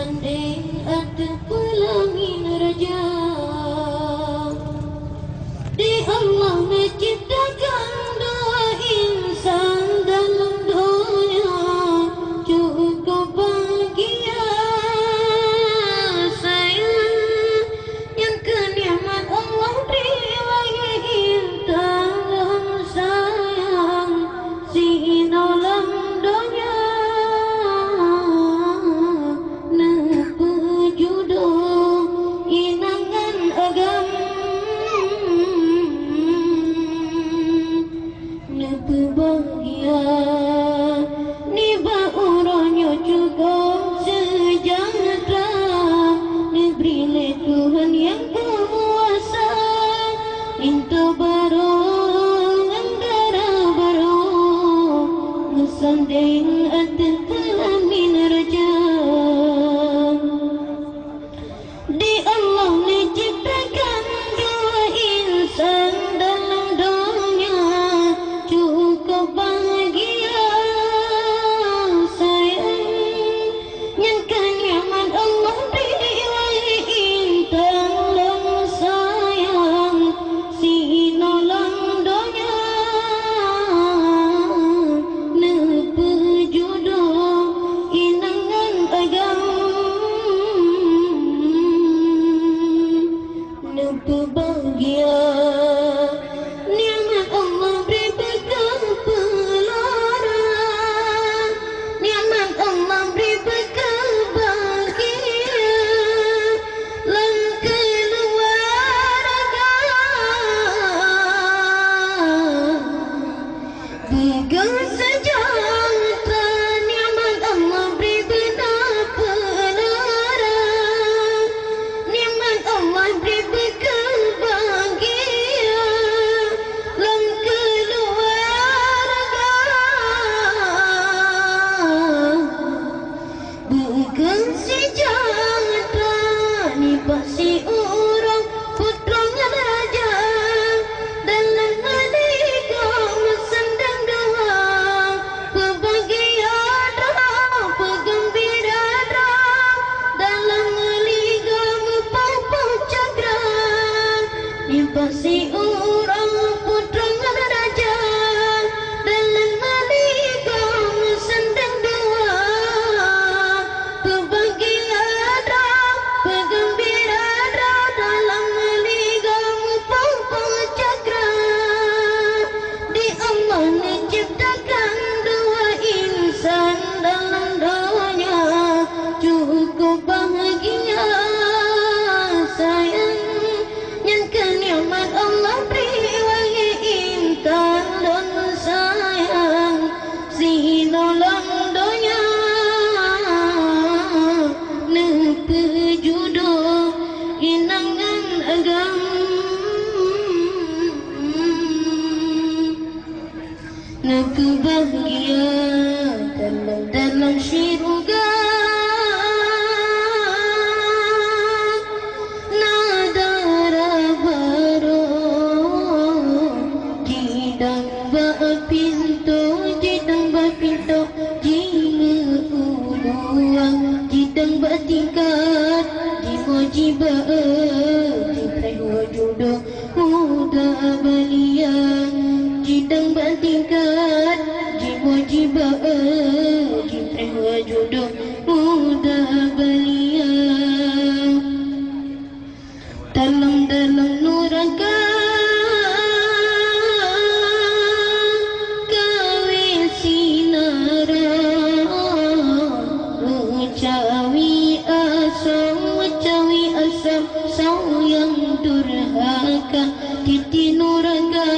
Sanding ada pelangin raja. Di Allah menciptakan dua insan dalam dunia, cukup bahagia sayang. Yang kenikmat Allah beri wahai intan dan sayang, si inolam dunia bahagia ni baurannya cukup sejahtera. Negeri Tuhan yang kuasa, itu baru negara baru, bersanding atas kelamin raja. Di Allah menciptakan dua insan dalam dunia, cukup bahagia sayang. Yang kenikmat Allah beri wahai intan dan sayang, si nolong dunia nepe jodoh inangan agam, nepe bahagia nikmat Allah beri bekal pelarang, nikmat Allah beri bekal bahagia lan keluarga, bekal sejahtera. Nikmat Allah beri benar pelarang, nikmat Allah beri bekal bahagia lan keluarga, bekal sejahtera. Ni pasti orang putra raja dalam merdeka bersandang doa, berbahagia dah, bergembira dah, dalam liga berpapau cakra. Ni pasti orang putra raja dalam merdeka bersandang doa, berbahagia dah, bergembira dah, dalam liga berpapau cakra. Di Allah menciptakan dua insan dalam dunia, cukup bahagia sayang. Yang kenikmat Allah beri wahai intan dan sayang, si nolong dunia nepe jodoh inangan agam, nepe bahagia dalam syurga. Nadara baru jidang bapinto, jidang bapinto, jinga uluang, jidang batingkat, jiwa-jiwa jiwa jodoh muda balian, jidang batingkat, jiwa-jiwa jiwa jodoh muda balian. Dalam nuraka kawe sinara, ucawi asam sau yang durhaka. Titi nuraka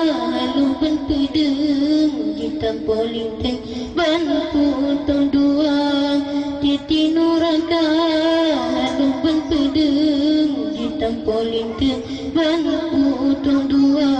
lalu benpedeng, kita polinteng bantu tong dua. Titi nuraka lalu benpedeng, kita polinteng bantu tong dua.